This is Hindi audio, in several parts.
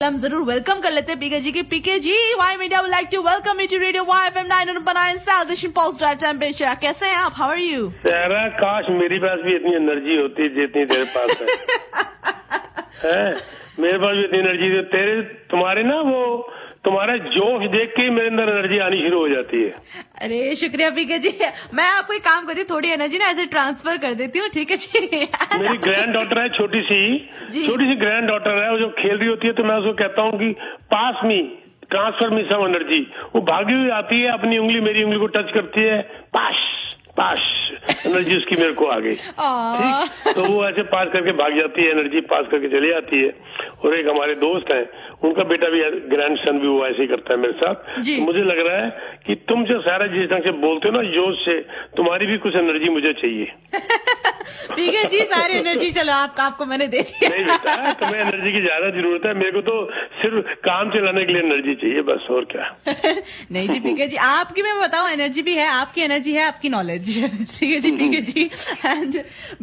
हम जरूर वेलकम कर लेते हैं पीके जी की। PK ji, Y media would like to welcome you to radio Y FM 909 south pulse temperature. कैसे हैं आप? How are you? सहरा, काश मेरे पास भी इतनी एनर्जी होती जितनी तेरे पास है। मेरे पास भी इतनी एनर्जी तेरे तुम्हारे ना वो तुम्हारा जोश देख के मेरे अंदर एनर्जी आनी शुरू हो जाती है। अरे शुक्रिया पीके जी। मैं आपको एक काम करती हूँ, थोड़ी एनर्जी ना ऐसे ट्रांसफर कर देती हूँ, ठीक है जी। मेरी ग्रैंड डॉटर है, छोटी सी ग्रैंड डॉटर है, वो जो खेल रही होती है तो मैं उसको कहता हूँ कि पास मी ट्रांसफर मी सम एनर्जी। वो भागी हुई आती है, अपनी उंगली मेरी उंगली को टच करती है, पास पास एनर्जी उसकी मेरे को आ गई। ठीक, तो वो ऐसे पास करके भाग जाती है, एनर्जी पास करके चली जाती है। और एक हमारे दोस्त हैं, उनका बेटा भी ग्रैंड सन भी वो ऐसे ही करता है मेरे साथ। तो मुझे लग रहा है कि तुम जो सारा जिस ढंग से बोलते हो ना जोश से, तुम्हारी भी कुछ एनर्जी मुझे चाहिए। ठीक है जी, सारी एनर्जी चलो आपको मैंने दे दी। नहीं बेटा, तुम्हें एनर्जी की ज्यादा जरूरत है, मेरे को तो सिर्फ काम चलाने के लिए एनर्जी चाहिए, बस, और क्या। नहीं जी पीके जी, आपकी मैं बताऊं एनर्जी भी है, आपकी एनर्जी है, आपकी नॉलेज। ठीक है जी पीके जी। एंड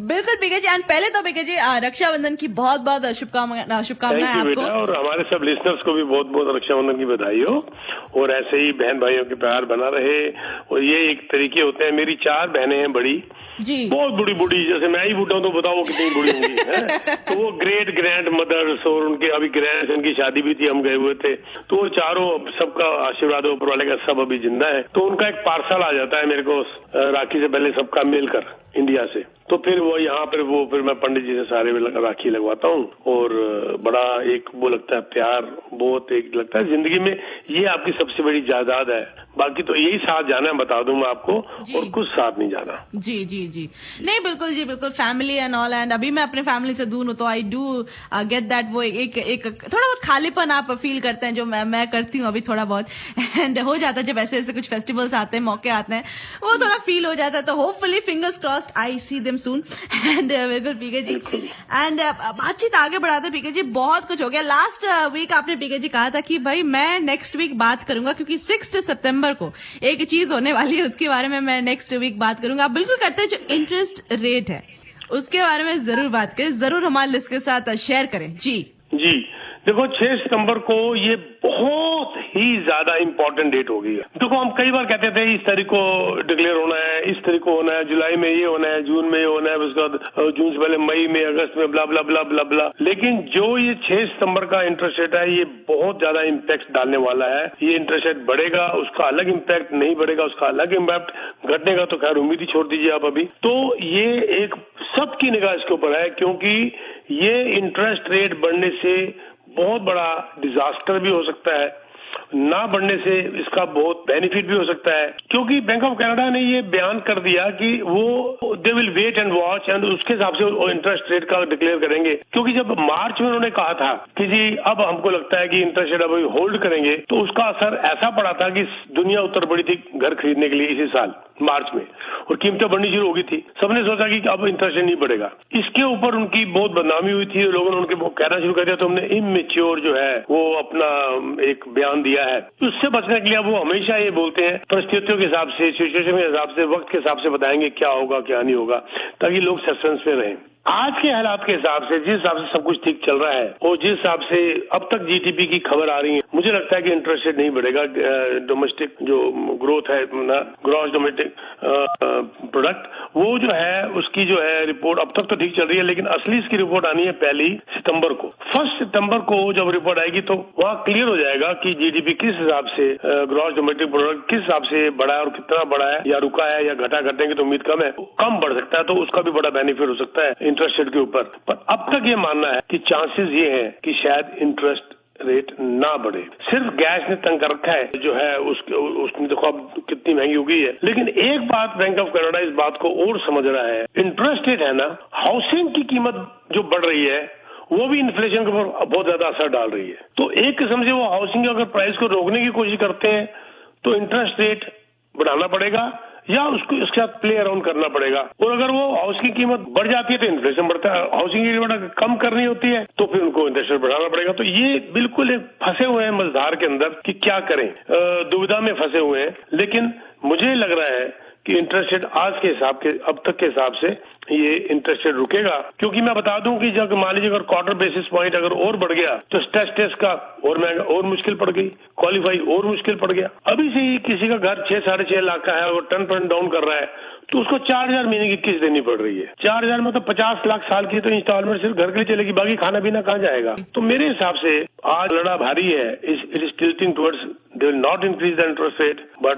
बिल्कुल पीके जी, एंड पहले तो पीके जी रक्षाबंधन की बहुत बहुत शुभकामनाएं आपको, और हमारे सब लिसनर्स को भी बहुत बहुत रक्षाबंधन की बधाई हो। और ऐसे ही बहन भाइयों के प्यार बना रहे। और ये एक तरीके होते हैं। मेरी 4 बहनें हैं बड़ी जी, बहुत बूढ़ी, जैसे मैं ही बूढ़ा हूँ तो बताओ वो कितनी बूढ़ी होंगी। तो वो ग्रेट ग्रैंड मदर्स, और उनके अभी ग्रैंड की शादी भी थी, हम गए हुए थे। तो वो चारों, सबका आशीर्वाद ऊपर वाले का, सब अभी जिंदा है। तो उनका एक पार्सल आ जाता है मेरे को राखी से पहले, सबका मिलकर इंडिया से। तो फिर वो यहाँ पर फिर मैं पंडित जी से सारे राखी लगवाता हूँ। और बड़ा एक वो लगता है प्यार, बहुत एक लगता है जिंदगी में ये आपकी सबसे बड़ी जायदाद है। बाकी तो यही साथ जाना है, बता दूं मैं आपको, और कुछ साथ नहीं जाना। जी जी जी, नहीं बिल्कुल जी, बिल्कुल फैमिली एंड ऑल। एंड अभी मैं अपने फैमिली से दूर हूँ, तो आई डू गेट दैट। वो एक थोड़ा बहुत खालीपन आप फील करते हैं, जो मैं करती हूँ अभी थोड़ा बहुत। एंड हो जाता है जब ऐसे ऐसे कुछ फेस्टिवल्स आते हैं, मौके आते हैं, वो थोड़ा फील हो जाता है। तो hopefully fingers crossed I see them soon. And बिल्कुल पीके जी, एंड बातचीत आगे बढ़ाते पीके जी, बहुत कुछ हो गया। लास्ट वीक आपने पीके जी कहा था कि भाई मैं नेक्स्ट वीक बात करूंगा, क्योंकि 6 सितंबर को एक चीज होने वाली है, उसके बारे में मैं नेक्स्ट वीक बात करूंगा। आप बिल्कुल करते हैं, जो इंटरेस्ट रेट है उसके बारे में जरूर बात करें, जरूर हमारे लिस्ट के साथ शेयर करें। जी देखो, 6 सितंबर को ये बहुत ही ज्यादा इम्पोर्टेंट डेट होगी। देखो, हम कई बार कहते थे इस तारीख को डिक्लेयर होना है, इस तारीख को होना है, जुलाई में ये होना है, जून में ये होना है, उसके बाद जून से पहले मई में, अगस्त में, ब्ला ब्ला ब्ला ब्ला ब्ला। लेकिन जो ये 6 सितंबर का इंटरेस्ट रेट है, ये बहुत ज्यादा इम्पैक्ट डालने वाला है। ये इंटरेस्ट रेट बढ़ेगा, उसका अलग इम्पैक्ट, नहीं बढ़ेगा उसका अलग इम्पैक्ट, घटने का तो खैर उम्मीद ही छोड़ दीजिए आप अभी। तो ये एक सबकी निगाह इसके ऊपर है, क्योंकि ये इंटरेस्ट रेट बढ़ने से बहुत बड़ा डिजास्टर भी हो सकता है, ना बढ़ने से इसका बहुत बेनिफिट भी हो सकता है। क्योंकि बैंक ऑफ कनाडा ने ये बयान कर दिया कि वो they will wait and watch, and उसके हिसाब से वो इंटरेस्ट रेट का डिक्लेयर करेंगे। क्योंकि जब मार्च में उन्होंने कहा था कि जी अब हमको लगता है कि इंटरेस्ट रेट अभी होल्ड करेंगे, तो उसका असर ऐसा पड़ा था कि दुनिया उतर पड़ी थी घर खरीदने के लिए इसी साल मार्च में, और कीमतें बढ़नी शुरू हो गई थी। सबने सोचा कि अब इंटरेस्ट रेट नहीं बढ़ेगा। इसके ऊपर उनकी बहुत बदनामी हुई थी, लोगों ने उनके कहना शुरू कर दिया, तो हमने इमेच्योर जो है वो अपना एक बयान दिया है। उससे बचने के लिए वो हमेशा ये बोलते हैं परिस्थितियों के हिसाब से, सिचुएशन के हिसाब से, वक्त के हिसाब से बताएंगे क्या होगा क्या नहीं होगा, ताकि लोग सस्पेंस में रहें। आज के हालात के हिसाब से, जिस हिसाब से सब कुछ ठीक चल रहा है, और जिस हिसाब से अब तक जीडीपी की खबर आ रही है, मुझे लगता है कि इंटरेस्ट रेट नहीं बढ़ेगा। डोमेस्टिक जो ग्रोथ है, ग्रॉस डोमेस्टिक प्रोडक्ट, वो जो है उसकी जो है रिपोर्ट अब तक तो ठीक चल रही है, लेकिन असली इसकी रिपोर्ट आनी है 1 सितंबर को। 1 सितंबर को जब रिपोर्ट आएगी तो वहाँ क्लियर हो जाएगा कि जीडीपी किस हिसाब से, ग्रॉस डोमेस्टिक प्रोडक्ट किस हिसाब से बढ़ा है और कितना बढ़ा है, या रुका है, या घटने की तो उम्मीद कम है, कम बढ़ सकता है, तो उसका भी बड़ा बेनिफिट हो सकता है इंटरेस्ट रेट के ऊपर। पर अब तक ये मानना है कि चांसेस ये हैं कि शायद इंटरेस्ट रेट ना बढ़े। सिर्फ गैस ने तंग कर रखा है जो है, उसने देखो अब कितनी महंगी हो गई है। लेकिन एक बात बैंक ऑफ कनाडा इस बात को और समझ रहा है, इंटरेस्ट रेट है ना, हाउसिंग की कीमत जो बढ़ रही है वो भी इन्फ्लेशन के ऊपर बहुत ज्यादा असर डाल रही है। तो एक किस्म से वो हाउसिंग अगर प्राइस को रोकने की कोशिश करते हैं तो इंटरेस्ट रेट बढ़ाना पड़ेगा, या उसको इसके साथ प्ले अराउंड करना पड़ेगा। और अगर वो हाउस की कीमत बढ़ जाती है तो इन्फ्लेशन बढ़ता है, हाउसिंग की कीमत कम करनी होती है तो फिर उनको इंटरेस्ट रेट बढ़ाना पड़ेगा। तो ये बिल्कुल एक फंसे हुए हैं मझधार के अंदर कि क्या करें, दुविधा में फंसे हुए हैं। लेकिन मुझे लग रहा है कि इंटरेस्ट रेट आज के हिसाब के अब तक के हिसाब से ये इंटरेस्ट रेट रुकेगा, क्योंकि मैं बता दूं कि जब मान लीजिए अगर क्वार्टर बेसिस पॉइंट अगर और बढ़ गया तो स्ट्रेस टेस्ट का और महंगा और मुश्किल पड़ गई, क्वालिफाई और मुश्किल पड़ गया। अभी से ही किसी का घर 6-6.5 लाख का है और 10% डाउन कर रहा है तो उसको 4,000 महीने की किस्त देनी पड़ रही है। 4,000 मतलब 50 लाख साल की तो इंस्टॉलमेंट सिर्फ घर के लिए चलेगी, बाकी खाना पीना कहाँ जाएगा। तो मेरे हिसाब से आज लड़ा भारी है, it is tilting towards they will not increase the interest rate, but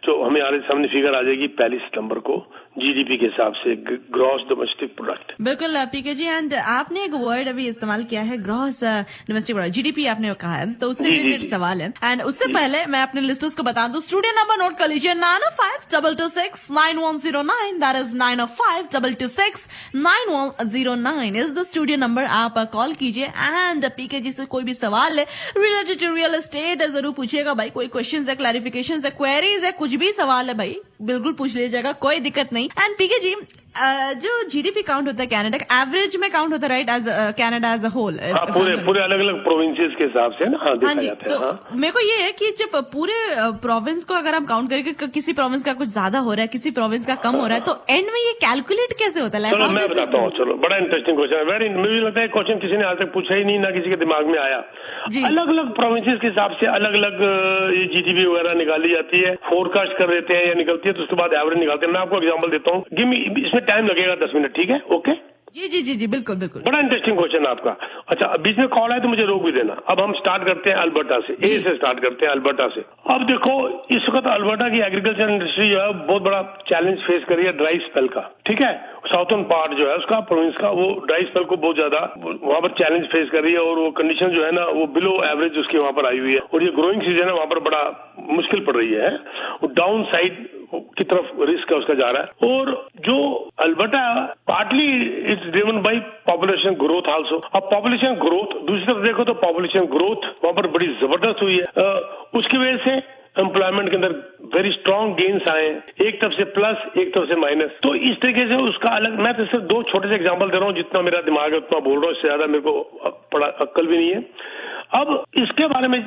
जो हमें आगे सामने फिगर आ जाएगी 1 सितंबर को जीडीपी के हिसाब से, ग्रॉस डोमेस्टिक प्रोडक्ट। बिल्कुल पीके जी, एंड आपने एक वर्ड अभी इस्तेमाल किया है ग्रॉस डोमेस्टिक प्रोडक्ट, जीडीपी आपने कहा है, तो उससे रिलेटेड सवाल है। एंड उससे पहले मैं अपने लिस्टर्स को बता दूं, स्टूडियो नंबर नोट कर लीजिए 905-226-9109, that is 905-226-9109 is the studio number. आप कॉल कीजिए एंड पीके जी से कोई भी सवाल है रिलेटेड टू रियल एस्टेट जरूर पूछिएगा भाई। कोई क्वेश्चन है, क्लैरिफिकेशन है, क्वेरीज है, कुछ भी सवाल है भाई बिल्कुल पूछ लीजिएगा, कोई दिक्कत नहीं। एंड पीके जी, जो जीडीपी काउंट होता है कनाडा का, एवरेज में काउंट होता है right, as Canada as a whole, पूरे अलग अलग प्रोविंसेस के हिसाब से ना। हाँ जी, तो मेरे को ये है कि जब पूरे प्रोविंस को अगर हम काउंट करें कि किसी प्रोविंस का कुछ ज्यादा हो रहा है, किसी प्रोविंस का कम हो रहा है, तो एंड में ये कैलकुलेट कैसे होता है? चलो मैं बताता हूँ। चलो, बड़ा इंटरेस्टिंग क्वेश्चन है, वेरी, मुझे लगता है क्वेश्चन किसी ने आज तक पूछा ही नहीं, ना किसी के दिमाग में आया। अलग अलग प्रोविंसेस के हिसाब से अलग अलग जीडीपी वगैरह निकाली जाती है, फोरकास्ट कर देते हैं या निकलती है, तो उसके बाद एवरेज निकालते हैं। मैं आपको एग्जाम्पल देता हूँ, इसमें टाइम लगेगा 10 मिनट, ठीक है? ओके जी जी जी जी, बिल्कुल बिल्कुल। बड़ा इंटरेस्टिंग क्वेश्चन है आपका। अच्छा, बीच में कॉल है तो मुझे रोक भी देना। अब हम स्टार्ट करते हैं अल्बर्टा से, ए से स्टार्ट करते हैं, अल्बर्टा से। अब देखो, इस वक्त अल्बर्टा की एग्रीकल्चर इंडस्ट्री जो है बहुत बड़ा चैलेंज फेस कर रही है ड्राई स्पेल का, ठीक है? साउथर्न पार्ट जो है उसका, प्रोविंस का, वो ड्राई स्पेल को बहुत ज्यादा वहां पर चैलेंज फेस कर रही है, और वो कंडीशन जो है ना वो बिलो एवरेज उसकी वहां पर आई हुई है, और ये ग्रोइंग सीजन है वहां पर बड़ा मुश्किल पड़ रही है, डाउन साइड की तरफ रिस्क है उसका जा रहा है। और जो Alberta partly it's driven by population growth also. अब पॉपुलेशन ग्रोथ, दूसरी तरफ देखो तो पॉपुलेशन ग्रोथ वहां पर बड़ी जबरदस्त हुई है, उसकी वजह से एम्प्लॉयमेंट के अंदर वेरी स्ट्रॉन्ग गेन्स आए, एक तरफ से प्लस एक तरफ से माइनस। तो इस तरीके से उसका अलग, मैं तो सिर्फ 2 छोटे से एग्जांपल दे रहा हूँ, जितना मेरा दिमाग है उतना बोल रहा हूँ, इससे ज्यादा मेरे को बड़ा अक्ल भी नहीं है। अब इसके बारे में,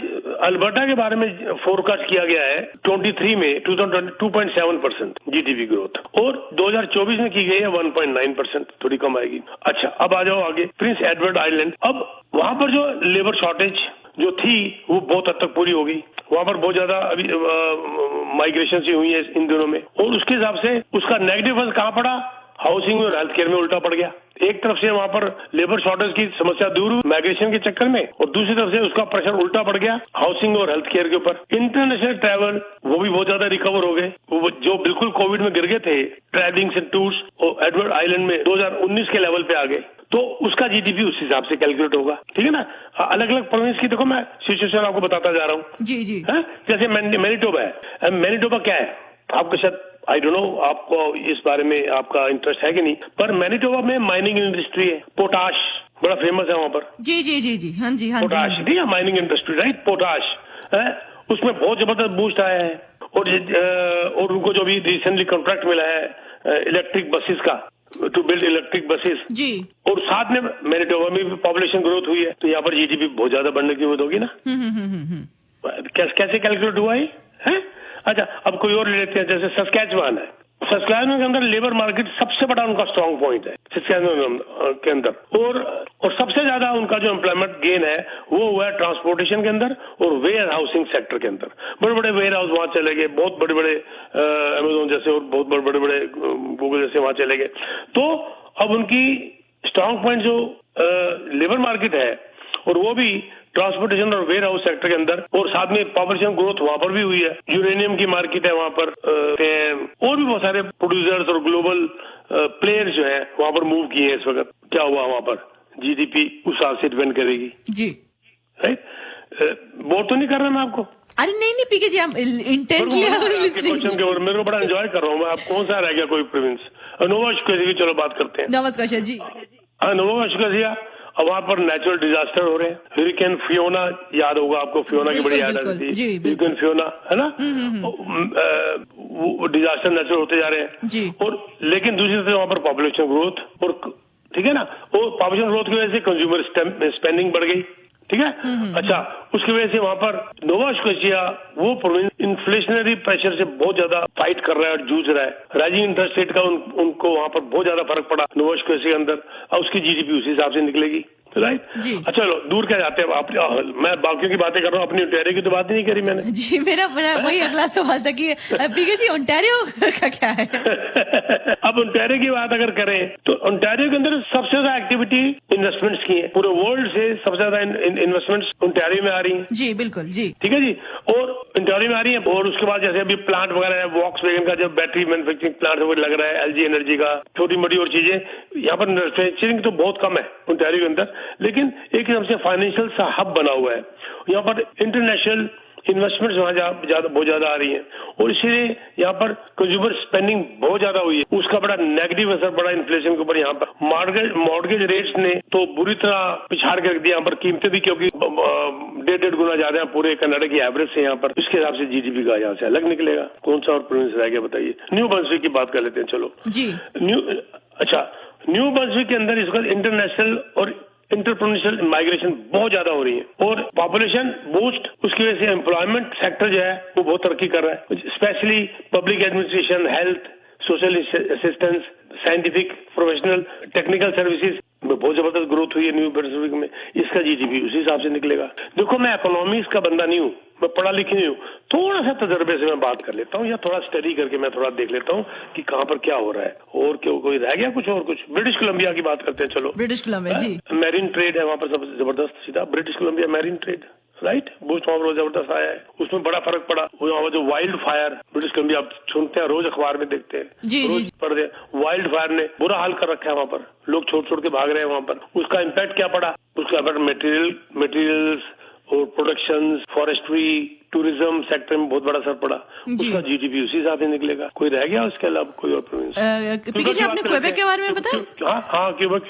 अल्बर्टा के बारे में फोरकास्ट किया गया है 23 में 2.7% जीडीपी ग्रोथ, और 2024 में की गई है 1.9%, थोड़ी कम आएगी। अच्छा, अब आ जाओ आगे, प्रिंस एडवर्ड आइलैंड। अब वहां पर जो लेबर शॉर्टेज जो थी वो बहुत हद तक पूरी हो गई, वहां पर बहुत ज्यादा अभी माइग्रेशन सी हुई है इन दिनों में, और उसके हिसाब से उसका नेगेटिव असर कहाँ पड़ा? हाउसिंग और हेल्थ केयर में उल्टा पड़ गया। एक तरफ से वहां पर लेबर शॉर्टेज की समस्या दूर हुई माइग्रेशन के चक्कर में, और दूसरी तरफ से उसका प्रेशर उल्टा पड़ गया हाउसिंग और हेल्थ केयर के ऊपर। इंटरनेशनल ट्रैवल वो भी बहुत ज्यादा रिकवर हो गए, वो जो बिल्कुल कोविड में गिर गए थे ट्रैवलिंग एंड टूर्स, और एडवर्ड आइलैंड में 2019 के लेवल पे आ गए, तो उसका जीडीपी उस हिसाब से कैलकुलेट होगा, ठीक है ना? अलग अलग प्रोविंस की देखो, मैं सिचुएशन आपको बताता जा रहा हूँ। जी जी, जैसे मैनिटोबा है, मैनिटोबा क्या है आपको शायद आई डोंट नो, आपको इस बारे में आपका इंटरेस्ट है कि नहीं, पर मैनिटोबा में माइनिंग इंडस्ट्री है, पोटाश बड़ा फेमस है वहां पर। जी जी जी जी, हाँ जी हाँ, पोटाश, ठीक है, माइनिंग इंडस्ट्री, राइट, पोटाश है, उसमें बहुत जबरदस्त बूस्ट आया है, और उनको जो भी रिसेंटली कॉन्ट्रैक्ट मिला है इलेक्ट्रिक बसेस का, टू बिल्ड इलेक्ट्रिक बसेस जी, और साथ में मैनिटोबा में भी पॉपुलेशन ग्रोथ हुई है, तो यहाँ पर जीडीपी बहुत ज्यादा बढ़ने की जरूरत होगी ना। कैसे कैलकुलेट हुआ है? अच्छा, अब कोई और ले लेते हैं, जैसे सस्कैचुआन है, सस्कैचुआन के अंदर लेबर मार्केट सबसे बड़ा उनका स्ट्रांग पॉइंट है सस्कैचुआन के अंदर, और सबसे ज्यादा उनका जो एम्प्लॉयमेंट गेन है वो हुआ है ट्रांसपोर्टेशन के अंदर और वेयर हाउसिंग सेक्टर के अंदर। बड़े बड़े वेयर हाउस वहां चले गए, बहुत बड़े बड़े अमेजोन जैसे और बहुत बड़े बड़े गूगल जैसे वहां चले गए। तो अब उनकी स्ट्रांग पॉइंट जो लेबर मार्केट है, और वो भी ट्रांसपोर्टेशन और वेयर हाउस सेक्टर के अंदर, और साथ में पॉपुलेशन ग्रोथ वहां पर भी हुई है, यूरेनियम की मार्केट है वहां पर, और भी बहुत सारे प्रोड्यूसर्स और ग्लोबल प्लेयर्स जो है वहां पर मूव किए हैं इस वक्त। क्या हुआ वहां पर? जीडीपी उस हिसाब से डिपेंड करेगी जी, राइट? बोर तो नहीं कर रहा मैं आपको? अरे नहीं पीके जी, हम इंटेंटली क्वेश्चन के ऊपर मेरे को बड़ा एंजॉय कर रहा हूँ मैं। आप कौन सा रह गया कोई प्रोविंस? नोवा स्कॉशिया की चलो बात करते हैं। नोवा स्कॉशिया जी, हाँ, नोवा स्कॉशिया। अब वहां पर नेचुरल डिजास्टर हो रहे हैं, हरिकेन फियोना, याद होगा आपको, फियोना की बड़ी याद आती थी, हरिकेन फियोना, है ना? वो डिजास्टर नेचुरल होते जा रहे हैं जी, और लेकिन दूसरी तरफ वहां पर पॉपुलेशन ग्रोथ, और ठीक है ना, और पॉपुलेशन ग्रोथ की वजह से कंज्यूमर स्पेंडिंग बढ़ गई, ठीक है। अच्छा, उसकी वजह से वहां पर नोवा स्कोशिया वो प्रोविंस इन्फ्लेशनरी प्रेशर से बहुत ज्यादा फाइट कर रहा है और जूझ रहा है। राइजिंग इंटरेस्ट रेट का उनको वहां पर बहुत ज्यादा फर्क पड़ा नोवा स्कोशिया के अंदर। अब उसकी जीडीपी उसी हिसाब से निकलेगी, राइट। अच्छा, चलो दूर क्या जाते हैं आप, मैं बाकियों की बातें कर रहा हूँ, अपनी ओंटारियो की तो बात ही नहीं करी मैंने। जी, मेरा वही अगला सवाल था कि पीके जी ओंटारियो का क्या है? अब ओंटारियो की बात अगर करें तो ओंटारियो के अंदर सबसे ज्यादा एक्टिविटी इन्वेस्टमेंट्स की है। पूरे वर्ल्ड से सबसे ज्यादा इन्वेस्टमेंट्स ओंटारियो में आ रही हैं। जी बिल्कुल, जी ठीक है जी। और ओंटारियो में आ रही है, और उसके बाद जैसे अभी प्लांट वगैरह है, वॉक्सवैगन का जो बैटरी मैन्युफैक्चरिंग प्लांट लग रहा है, एलजी एनर्जी का, छोटी मोटी और चीजें, यहाँ पर मैन्युफैक्चरिंग तो बहुत कम है ओंटारियो के अंदर, लेकिन एक हिसाब से फाइनेंशियल सा हब बना हुआ है। यहाँ पर इंटरनेशनल इन्वेस्टमेंट्स वहां बहुत ज्यादा आ रही हैं, और इसीलिए यहाँ पर कंज्यूमर स्पेंडिंग बहुत ज्यादा हुई है। उसका बड़ा नेगेटिव असर पड़ा इन्फ्लेशन के ऊपर। यहाँ पर मॉर्गेज रेट्स ने तो बुरी तरह पिछाड़ कर दिया यहाँ पर, कीमतें भी क्योंकि 1.5 गुना ज्यादा है पूरे कनाडा की एवरेज से। यहाँ पर इसके हिसाब से जीडीपी का यहाँ से अलग निकलेगा। कौन सा और प्रोविंस रह गया बताइए? न्यू ब्रंसविक की बात कर लेते हैं, चलो जी। न्यू ब्रंसविक के अंदर इसका इंटरनेशनल और इंटरप्रेन्योरशियल माइग्रेशन बहुत ज्यादा हो रही है, और पॉपुलेशन बूस्ट, उसकी वजह से एम्प्लॉयमेंट सेक्टर जो है वो बहुत तरक्की कर रहा है। Specially public administration, health, social assistance, scientific, professional, technical services में बहुत जबरदस्त ग्रोथ हुई है न्यू ब्रंसविक में। इसका जीडीपी उसी हिसाब से निकलेगा। देखो, मैं इकोनॉमिक्स का बंदा नहीं हूँ, मैं पढ़ा लिखी नहीं हूँ, थोड़ा सा तजर्बे से मैं बात कर लेता हूँ, या थोड़ा स्टडी करके मैं थोड़ा देख लेता हूँ कि कहाँ पर क्या हो रहा है, और क्यों कोई रह गया कुछ और कुछ। ब्रिटिश कोलंबिया की बात करते हैं, चलो। ब्रिटिश कोलंबिया, जी। मैरीन ट्रेड है वहाँ पर सबसे जबरदस्त, सीधा British Columbia marine trade, right. Boost वहाँ पर जबरदस्त आया है, उसमें बड़ा फर्क पड़ा। वहाँ जो वाइल्ड फायर ब्रिटिश कोलंबिया, आप सुनते हैं रोज अखबार में देखते हैं, रोज पढ़ते हैं, वाइल्ड फायर ने बुरा हाल कर रखा है वहाँ पर, लोग छोड़ के भाग रहे हैं वहाँ पर। उसका इम्पैक्ट क्या पड़ा? उसका इम्पैक्ट मटेरियल्स और प्रोडक्शन, फॉरेस्ट्री, टूरिज्म सेक्टर में बहुत बड़ा असर पड़ा। उसका जीडीपी उसी हिसाब से निकलेगा। कोई रह गया उसके अलावा कोई और प्रोविंस? आपने क्वेबेक के बारे में बताया? हाँ, क्यूबेक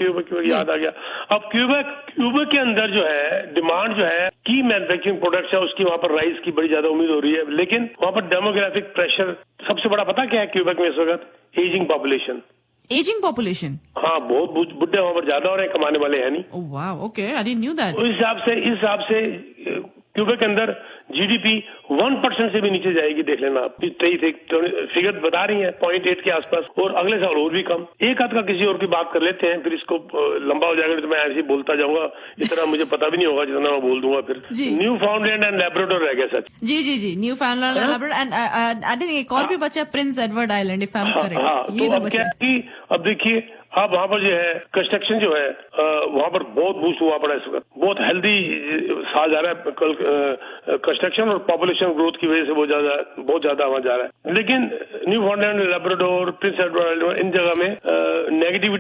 याद आ गया। अब क्यूबेक के अंदर जो है डिमांड जो है की मैन्युफैक्चरिंग प्रोडक्ट्स है उसकी वहाँ पर राइज की बड़ी ज्यादा उम्मीद हो रही है, लेकिन वहाँ पर डेमोग्राफिक प्रेशर सबसे बड़ा पता क्या है क्यूबेक में इस वक्त? Ageing population. हाँ, बहुत बुढ़े वहाँ पर ज्यादा हो रहे हैं, कमाने वाले हैं नहीं। वाह, okay, I didn't knew that. इस हिसाब से क्यूबेक के अंदर जीडीपी 1% से भी नीचे जाएगी, देख लेना आप। फिगर बता रही है 0.8 के आसपास, और अगले साल और भी कम। एक आध का किसी और की बात कर लेते हैं, फिर इसको लंबा हो जाएगा तो मैं ऐसे ही बोलता जाऊंगा, इतना मुझे पता भी नहीं होगा जितना मैं बोल दूंगा फिर। न्यू फाउंडलैंड एंड लैब्राडोर रह गया सच। जी, Newfoundland and Labrador, and I think एक और भी बचा, Prince Edward Island, if I am correct. ये तो क्या कि अब देखिए, अब वहाँ पर जो है कंस्ट्रक्शन जो है वहाँ पर बहुत बूस्ट हुआ पड़ा इस वक्त, बहुत हेल्दी साल जा रहा है कल कंस्ट्रक्शन, और पॉपुलेशन ग्रोथ की वजह से बहुत ज्यादा वहाँ जा रहा है। लेकिन Newfoundland, Labrador, Prince Edward Island, इन जगह में नेगेटिव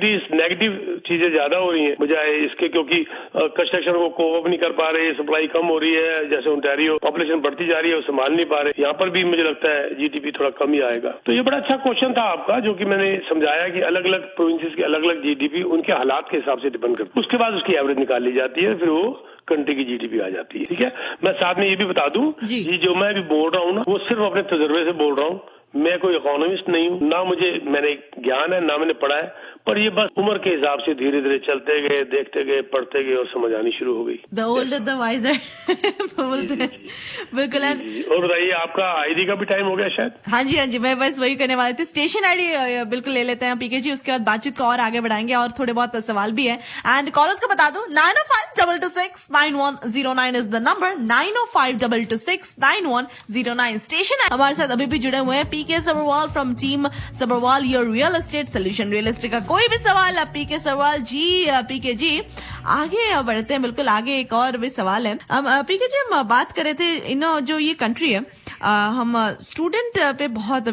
चीजें ज्यादा हो रही हैं बजाय इसके, क्योंकि कंस्ट्रक्शन को कोप अप नहीं कर पा रहे, सप्लाई कम हो रही है। जैसे ओंटारियो पॉपुलेशन बढ़ती जा रही है, वो संभाल नहीं पा रहे। यहाँ पर भी मुझे लगता है जीडीपी थोड़ा कम ही आएगा। तो ये बड़ा अच्छा क्वेश्चन था आपका, जो कि मैंने समझाया कि अलग अलग प्रोविंसेस अलग अलग जीडीपी उनके हालात के हिसाब से डिपेंड करती है, उसके बाद उसकी एवरेज निकाल ली जाती है, फिर वो कंट्री की जीडीपी आ जाती है। ठीक है, मैं साथ में ये भी बता दूं, ये जो मैं अभी बोल रहा हूँ ना, वो सिर्फ अपने तजुर्बे से बोल रहा हूँ। मैं कोई इकोनॉमिस्ट नहीं हूँ, ना मैंने ज्ञान है, ना मैंने पढ़ा है, पर ये बस उम्र के हिसाब से धीरे धीरे चलते गए, देखते गए, पढ़ते गए, और समझ आनी शुरू हो गई। द ओल्डर द वाइजर बोलते हैं। बिल्कुल। और बताइए, आपका आईडी का भी टाइम हो गया शायद? हाँ जी, मैं बस वही करने वाली थी। स्टेशन आईडी बिल्कुल ले लेते हैं पीके जी, उसके बाद बातचीत को और आगे बढ़ाएंगे, और थोड़े बहुत सवाल भी है। एंड कॉलर्स को बता दूं, 905-226-9109 इज द नंबर, 905-226-9109। स्टेशन हमारे साथ अभी भी जुड़े हुए हैं PK Sabharwal from team Sabharwal your real estate solution. Real estate का कोई भी सवाल आप पीके सबरवाल जी, पीके जी आगे बढ़ते हैं। बिल्कुल, आगे एक और भी सवाल है। पीके जी, हम बात कर रहे थे जो ये कंट्री है, हम स्टूडेंट पे बहुत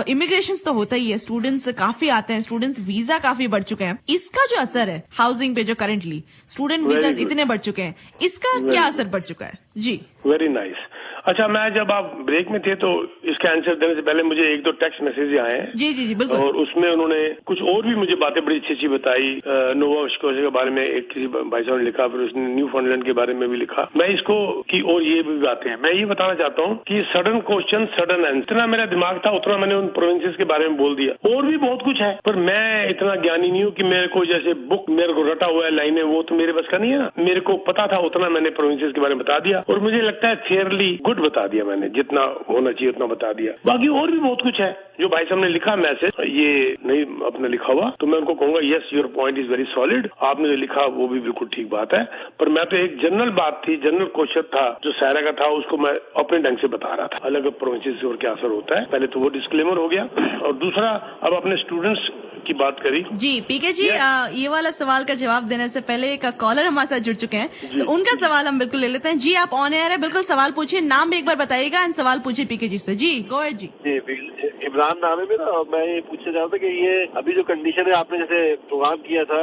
इमिग्रेशन तो होता ही है, स्टूडेंट्स काफी आते हैं, स्टूडेंट्स वीजा काफी बढ़ चुके हैं। इसका जो असर है हाउसिंग पे, जो करेंटली स्टूडेंट वीजा इतने बढ़ चुके हैं, इसका क्या असर पड़ चुका है? जी, वेरी नाइस। अच्छा, मैं जब आप ब्रेक में थे तो इसका आंसर देने से पहले मुझे 1-2 टेक्स्ट मैसेज आए हैं। जी बिल्कुल। और उसमें उन्होंने कुछ और भी मुझे बातें बड़ी अच्छी बताई। नोवा स्कोशिया के बारे में एक किसी भाई साहब ने लिखा, फिर उसने न्यू फाउंडलैंड के बारे में भी लिखा। मैं इसको की और ये भी बातें हैं। मैं ये बताना चाहता हूँ कि सडन क्वेश्चन सडन आंसर, इतना मेरा दिमाग था उतना मैंने उन प्रोविंसेस के बारे में बोल दिया। और भी बहुत कुछ है, पर मैं इतना ज्ञानी नहीं हूँ कि मेरे को जैसे बुक मेरे को रटा हुआ है लाइनें, वो तो मेरे बस का नहीं है ना। मेरे को पता था उतना मैंने प्रोविंसेस के बारे में बता दिया, और मुझे लगता है फेयरली गुड बता दिया मैंने, जितना होना चाहिए उतना बता दिया। बाकी और भी बहुत कुछ है जो भाई साहब ने लिखा मैसेज, ये नहीं अपने लिखा हुआ, तो मैं उनको कहूंगा yes your point is very solid, आपने जो लिखा वो भी बिल्कुल ठीक बात है। पर मैं तो एक जनरल बात थी, जनरल क्वेश्चन था जो सायरा का था, उसको मैं अपने ढंग से बता रहा था, अलग प्रोविंसेस से और क्या असर होता है। पहले तो वो डिस्क्लेमर हो गया, और दूसरा अब अपने स्टूडेंट्स की बात करी। जी पीके जी, ये वाला सवाल का जवाब देने से पहले एक कॉलर हमारे साथ जुड़ चुके हैं, तो उनका सवाल हम बिल्कुल ले लेते हैं। जी आप ऑन एयर है, बिल्कुल सवाल पूछिए, नाम भी एक बार बताइएगा एंड सवाल पूछिए पीके जी से। जी गो अहेड जी। इमरान नाम है मेरा। मैं ये पूछना चाहता कि ये अभी जो कंडीशन है, आपने जैसे प्रोग्राम किया था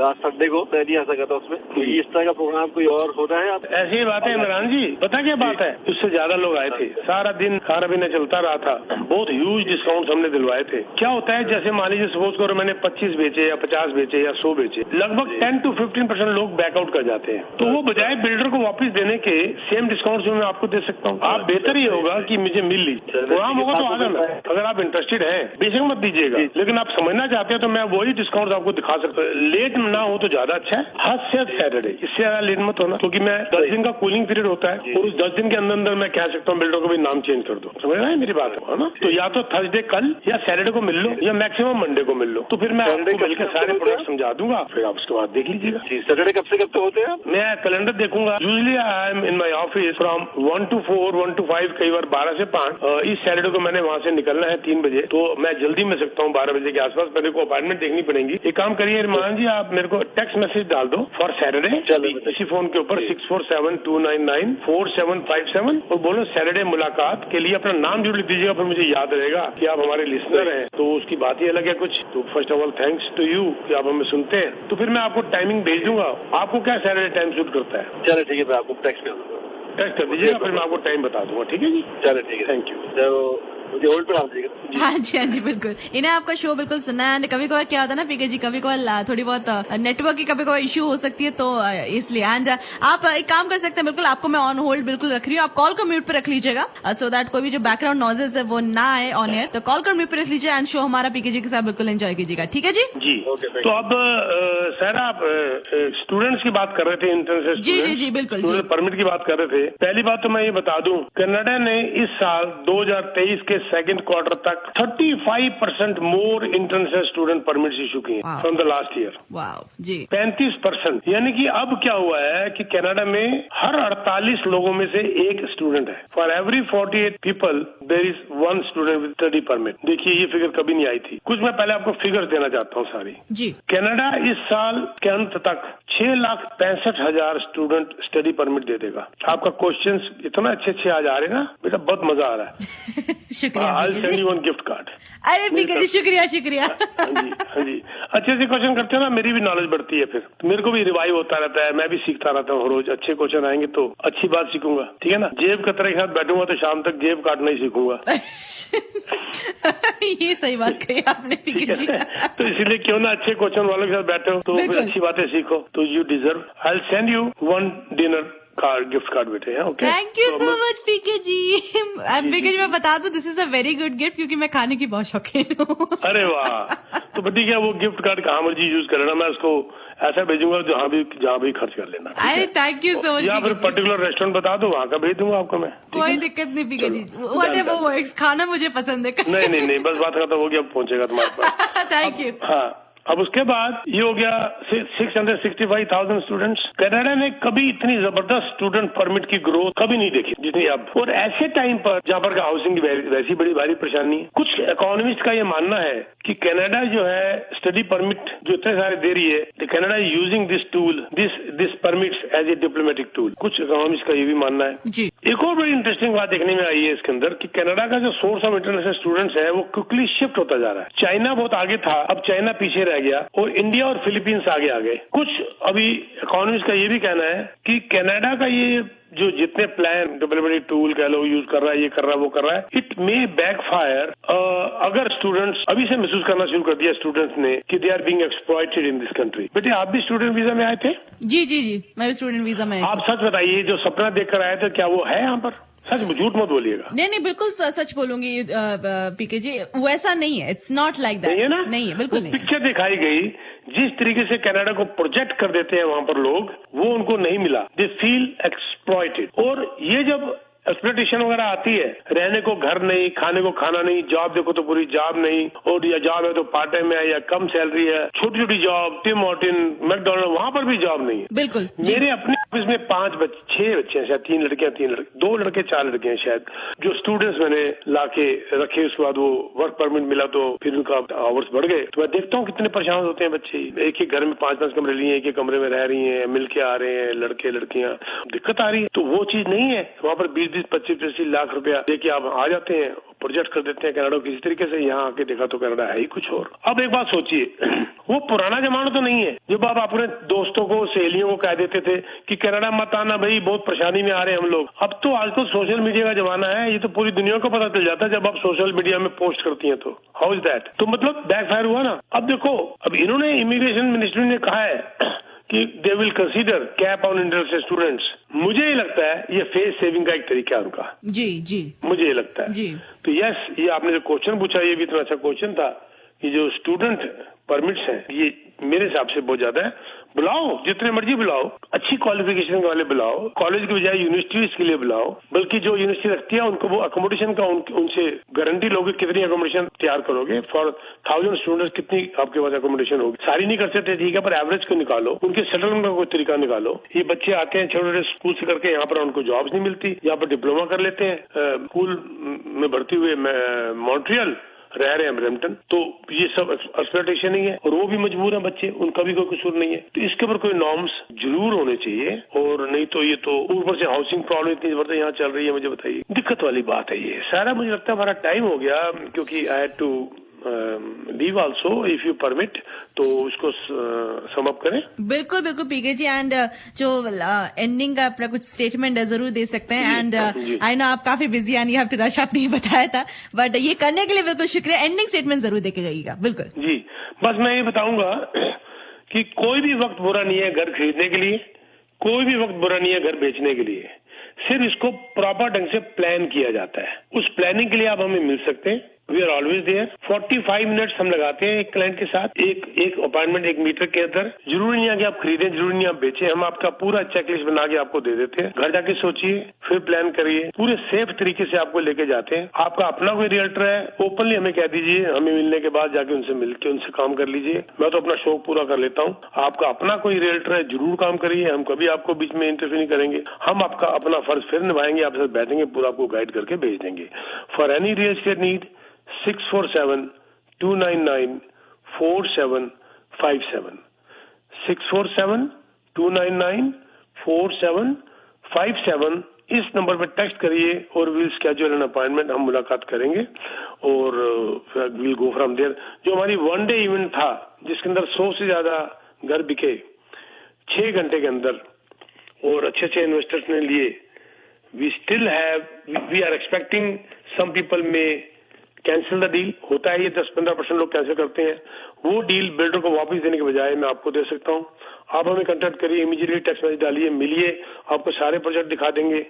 लास्ट संडे को, मैं नहीं आ सका था उसमें, तो इस तरह का प्रोग्राम कोई और होना है? आप ऐसी ही बात है इमरान जी, पता क्या बात है, उससे ज्यादा लोग आए थे, सारा दिन खाना पीना चलता रहा था, बहुत ह्यूज डिस्काउंट हमने दिलवाए थे। क्या होता है, जैसे मान लीजिए सपोज करो मैंने 25 बेचे या 50 बेचे या 100 बेचे, लगभग 10 to 15% लोग बैकआउट कर जाते हैं। तो वो बजाय बिल्डर को वापस देने के सेम डिस्काउंट में मैं आपको दे सकता हूँ। आप बेहतर ही होगा कि मुझे मिल ली, प्रोग्राम होगा तो आ जाना। अगर आप इंटरेस्टेड है बेशक मत दीजिएगा, लेकिन आप समझना चाहते हैं तो मैं वही डिस्काउंट आपको दिखा सकता हूँ। लेट ना हो तो ज्यादा अच्छा है, हद से सैटरडे, इससे ज्यादा लेट मत होना, क्योंकि मैं 10 दिन का कूलिंग पीरियड होता है, और उस 10 दिन के अंदर अंदर मैं कह सकता हूँ बिल्डर को भी नाम चेंज कर दो। समझ रहे हैं मेरी बात है ना? तो या तो थर्सडे कल या सैटरडे को मिल लो, या मैक्सिमम मंडे को मिल लो, तो फिर मैं आपको मिलकर सारे प्रोडक्ट समझा दूंगा, फिर आप उसके बाद देख लीजिएगा। सैटरडे कब से कब तक होते हैं? मैं कैलेंडर देखूंगा, usually I am in my office from 1 to 4, 1 to 5, कई बार 12 से 5। इस सैटरडे को मैंने वहाँ से निकलना है 3 बजे, तो मैं जल्दी मिल सकता हूँ 12 बजे के आसपास। मेरे को अपॉइंटमेंट देखनी पड़ेगी। एक काम करिए इरमान जी, आप मेरे को टेक्स्ट मैसेज डाल दो फॉर सैटरडे, इसी फोन के ऊपर 6472994757, और बोलो सैटरडे मुलाकात के लिए अपना नाम जरूर लिख दीजिएगा, फिर मुझे याद रहेगा कि आप हमारे लिसनर हैं, तो उसकी बात ही अलग है कुछ। तो first of all thanks to you कि आप हमें सुनते हैं। तो फिर मैं आपको टाइमिंग भेज दूंगा। आपको क्या सैटरडे टाइम सूट करता है? चलो ठीक है, मैं आपको टेक्स्ट कर दूंगा, टेक्स्ट कर दीजिएगा, फिर मैं आपको टाइम बता दूंगा। ठीक है जी, चलो ठीक है, थैंक यू। मुझे होल्ड पर डाल दीजिएगा। हाँ जी बिल्कुल। इन्हें आपका शो बिल्कुल सुनना है। कभी कभार क्या होता है ना पीके जी, कभी कभार थोड़ी बहुत नेटवर्क की कभी कभार इश्यू हो सकती है, तो इसलिए एंड आप एक काम कर सकते हैं, बिल्कुल आपको मैं ऑन होल्ड बिल्कुल रख रही हूँ, आप कॉल को म्यूट पे रख लीजिएगा, सो दैट कोई भी जो बैकग्राउंड नॉइजेस है वो ना आए ऑन एयर। तो कॉल को म्यूट पे रख लीजिए एंड शो हमारा पीके जी के साथ बिल्कुल एंजॉय कीजिएगा। ठीक है जी? जी तो अब सर आप स्टूडेंट्स की बात कर रहे थे, इंटरनेशनल जी बिल्कुल स्टूडेंट परमिट की बात कर रहे थे। पहली बात तो मैं ये बता दूं, कनाडा ने इस साल 2023 के सेकंड क्वार्टर तक 35% more international student permits issue किए from the last year. Wow जी, 35%। यानी कि अब क्या हुआ है कि कनाडा में हर 48 लोगों में से एक स्टूडेंट है। For every 48 people there is 1 student with study permit. देखिए ये फिगर कभी नहीं आई थी। कुछ मैं पहले आपको फिगर देना चाहता हूँ सारी जी। कनाडा इस साल के अंत तक 6,65,000 स्टूडेंट स्टडी परमिट दे देगा। आपका क्वेश्चन इतना अच्छे आज आ रहे हैं ना बेटा, बहुत मजा आ रहा है। शुक्रिया गिफ्ट कार्ड। अरे पीके जी शुक्रिया। हाँ जी अच्छे से क्वेश्चन करते हो ना, मेरी भी नॉलेज बढ़ती है, फिर मेरे को भी रिवाइव होता रहता है, मैं भी सीखता रहता हूँ रोज। अच्छे क्वेश्चन आएंगे तो अच्छी बात सीखूंगा, ठीक है ना। जेब कतरे के साथ बैठूंगा तो शाम तक जेब काटना ही सीखूंगा। ये सही बात कही आपने पीके जी। तो इसीलिए क्यों ना अच्छे क्वेश्चन वालों के साथ बैठे हो, तो फिर अच्छी बातें सीखो। तो you deserve, I will send you 1 dinner card, gift card बेटे। Okay, thank you so much PK ji. PK ji मैं बता दूं, this is a very good gift, क्योंकि मैं खाने की बहुत शौकीन हूँ। अरे वाह, तो ठीक है, वो गिफ्ट कार्ड कहाँ मर्जी यूज कर लेना, मैं उसको ऐसा भेजूंगा जहाँ भी खर्च कर लेना। अरे थैंक यू सो मच। या फिर पर्टिकुलर रेस्टोरेंट बता दो, वहाँ का भेज दूंगा आपको मैं। कोई दिक्कत नहीं पीके जी, व्हाटएवर वर्क्स, खाना मुझे पसंद है। नहीं बस बात खत्म हो गया, अब पहुंचेगा तुम्हारे पास। Thank you. हाँ, अब उसके बाद ये हो गया 665,000 स्टूडेंट्स। कनाडा ने कभी इतनी जबरदस्त स्टूडेंट परमिट की ग्रोथ कभी नहीं देखी जितनी अब, और ऐसे टाइम पर जहाँ पर हाउसिंग की वैसी बड़ी भारी परेशानी है। कुछ इकोनॉमिस्ट का ये मानना है कि कनाडा जो है स्टडी परमिट जो इतने सारे दे रही है, Canada is using this tool, this permits as a diplomatic tool. कुछ इकोनॉमिस्ट का ये भी मानना है जी। एक और बड़ी इंटरेस्टिंग बात देखने में आई है इसके अंदर कि कनाडा का जो सोर्स ऑफ इंटरनेशनल स्टूडेंट्स है वो क्विकली शिफ्ट होता जा रहा है। चाइना बहुत आगे था, अब चाइना पीछे रह गया, और इंडिया और फिलीपींस आगे आ गए। कुछ अभी इकोनॉमिस्ट का ये भी कहना है कि कनाडा का ये जो जितने प्लान डेवलपमेंट टूल कह लो यूज कर रहा है, ये कर रहा है, वो कर रहा है, इट मे बैकफायर अगर स्टूडेंट्स अभी से महसूस करना शुरू कर दिया स्टूडेंट्स ने कि they are being exploited in this country. बेटे आप भी स्टूडेंट वीजा में आए थे? जी जी जी, मैं भी स्टूडेंट वीजा में आई थी। आप सच बताइए, जो सपना देखकर आए थे क्या वो है यहाँ पर? सच, झूठ मत बोलिएगा। नहीं नहीं, बिल्कुल सच बोलूंगी पीके जी, वैसा नहीं है, इट्स नॉट लाइक दैट। नहीं है ना? नहीं है, बिल्कुल नहीं। पिक्चर दिखाई गई, जिस तरीके से कनाडा को प्रोजेक्ट कर देते हैं वहां पर लोग, वो उनको नहीं मिला। They feel exploited. और ये जब एक्सप्लॉइटेशन वगैरह आती है, रहने को घर नहीं, खाने को खाना नहीं, जॉब देखो तो पूरी जॉब नहीं, और या जॉब है तो पार्ट टाइम है या कम सैलरी है, छोटी छोटी जॉब, टिम हॉर्टन, मैकडोनल्ड, वहां पर भी जॉब नहीं है। बिल्कुल। मेरे अपने ऑफिस में 6 बच्चे हैं शायद, 3 लड़कियां 3 लड़के, 2 लड़के 4 लड़के हैं शायद, जो स्टूडेंट्स मैंने लाके रखे। उसके बाद वो वर्क परमिट मिला तो फिर उनका आवर्स बढ़ गए, तो मैं देखता हूँ कितने परेशान होते हैं बच्चे। एक ही घर में 5-5 कमरे लिए, एक ही कमरे में रह रही है, मिलके आ रहे हैं लड़के लड़कियां, दिक्कत आ रही है। तो वो चीज नहीं है वहां पर। 20-25 लाख रुपया देके आप आ जाते हैं, प्रोजेक्ट कर देते हैं कनाडा किसी तरीके से। यहाँ आके देखा तो कनाडा है ही कुछ और। अब एक बात सोचिए, वो पुराना जमाना तो नहीं है जब आप अपने दोस्तों को, सहेलियों को कह देते थे कि कनाडा मत आना भाई, बहुत परेशानी में आ रहे हैं हम लोग। अब तो आजकल सोशल मीडिया का जमाना है, ये तो पूरी दुनिया को पता चल जाता है जब आप सोशल मीडिया में पोस्ट करती हैं तो। How is that? तो मतलब बैकफायर हुआ ना। अब देखो, अब इन्होंने इमिग्रेशन मिनिस्ट्री ने कहा है कि they will consider cap on interested students. मुझे ये लगता है ये फेस सेविंग का एक तरीका है उनका। जी जी, मुझे ये लगता है। जी। तो यस, ये आपने जो क्वेश्चन पूछा, ये भी इतना अच्छा क्वेश्चन था कि जो स्टूडेंट परमिट्स हैं, ये मेरे हिसाब से बहुत ज्यादा है। बुलाओ, जितने मर्जी बुलाओ, अच्छी क्वालिफिकेशन वाले बुलाओ, कॉलेज के बजाय यूनिवर्सिटीज के लिए बुलाओ। बल्कि जो यूनिवर्सिटी रखती है उनको वो अकोमोडेशन का उनसे गारंटी लोगे, कितनी अकोमोडेशन तैयार करोगे फॉर 1000 स्टूडेंट्स, कितनी आपके पास अकोमोडेशन होगी। सारी नहीं कर सकते ठीक है, पर एवरेज को निकालो, उनके सेटलमेंट का कोई तरीका निकालो। ये बच्चे आते हैं छोटे छोटे स्कूल से करके, यहाँ पर उनको जॉब्स नहीं मिलती, यहाँ पर डिप्लोमा कर लेते हैं, स्कूल में भर्ती हुए मॉन्ट्रियल रह रहे हैं ब्रैम्पटन। तो ये सब एक्सप्लॉइटेशन ही है, और वो भी मजबूर है बच्चे, उनका भी कोई कसूर नहीं है। तो इसके ऊपर कोई नॉर्म्स जरूर होने चाहिए, और नहीं तो ये तो ऊपर से हाउसिंग प्रॉब्लम इतनी जबरदस्त यहाँ चल रही है। मुझे बताइए, दिक्कत वाली बात है ये सारा। मुझे लगता है हमारा टाइम हो गया, क्योंकि I had to leave also if you permit, तो उसको सम अप करें। बिल्कुल बिल्कुल पीके जी, एंड जो एंडिंग का अपना कुछ स्टेटमेंट जरूर दे सकते हैं। एंड आई नो आप काफी busy and you have to rush, आपने ये बताया था, बट ये करने के लिए बिल्कुल शुक्रिया। एंडिंग स्टेटमेंट जरूर देके जाइएगा। बिल्कुल जी, बस मैं ये बताऊंगा कि कोई भी वक्त बुरा नहीं है घर खरीदने के लिए, कोई भी वक्त बुरा नहीं है घर बेचने के लिए। सिर्फ इसको प्रॉपर ढंग से प्लान किया जाता है। उस प्लानिंग के लिए आप हमें मिल सकते हैं। We are always there. 45 minutes हम लगाते हैं एक क्लाइंट के साथ, एक अपॉइंटमेंट 1 मीटर के अंदर। जरूरी नहीं है कि आप खरीदें, जरूरी नहीं आप बेचें, हम आपका पूरा चेकलिस्ट बना के आपको दे देते हैं। घर जाके सोचिए, फिर प्लान करिए, पूरे सेफ तरीके से आपको लेके जाते हैं। आपका अपना कोई रियल्टर है, ओपनली हमें कह दीजिए, हमें मिलने के बाद जाके उनसे मिलकर उनसे काम कर लीजिए। मैं तो अपना शौक पूरा कर लेता हूँ। आपका अपना कोई रियल्टर है, जरूर काम करिए, हम कभी आपको बीच में इंटरफेयर नहीं करेंगे। हम आपका अपना फर्ज फिर निभाएंगे, आपके साथ बैठेंगे, पूरा आपको गाइड करके भेज देंगे। For any real estate need 647-299-4757 647-299-4757 इस नंबर पर टेक्स्ट करिए और विल स्केड्यूल एन अपॉइंटमेंट। हम मुलाकात करेंगे और विल गो फ्रॉम देयर। जो हमारी 1 डे इवेंट था, जिसके अंदर 100 से ज्यादा घर बिके 6 घंटे के अंदर, और अच्छे अच्छे इन्वेस्टर्स ने लिए, we are expecting some people may cancel the deal. होता है ये 10-15% लोग कैंसिल करते हैं। वो डील बिल्डर को वापस देने के बजाय मैं आपको दे सकता हूँ। आप हमें कांटेक्ट करिए, इमीडिएटली टेक्स्ट मैसेज डालिए, मिलिए, आपको सारे प्रोजेक्ट दिखा देंगे।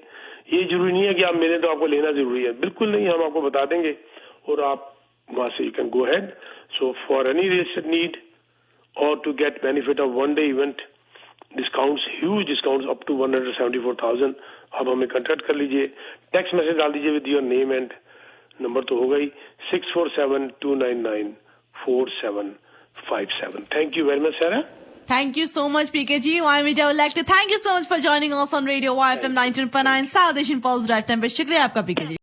ये जरूरी नहीं है कि आप मिले तो आपको लेना जरूरी है, बिल्कुल नहीं, हम आपको बता देंगे और आप वहां से you can go ahead. So for any real estate need or to get benefit of 1 day event discounts, huge discounts up to 174,000, आप हमें कांटेक्ट कर लीजिए। टेक्स्ट मैसेज डाल दीजिए with your name and number तो होगा ही 647-299-4757। Thank you very much sir. Thank you so much, PK ji. I would like to thank you so much for joining us on Radio YFM 19.9 South Asian Pulse Drive Time पे शुक्रिया आपका PK जी।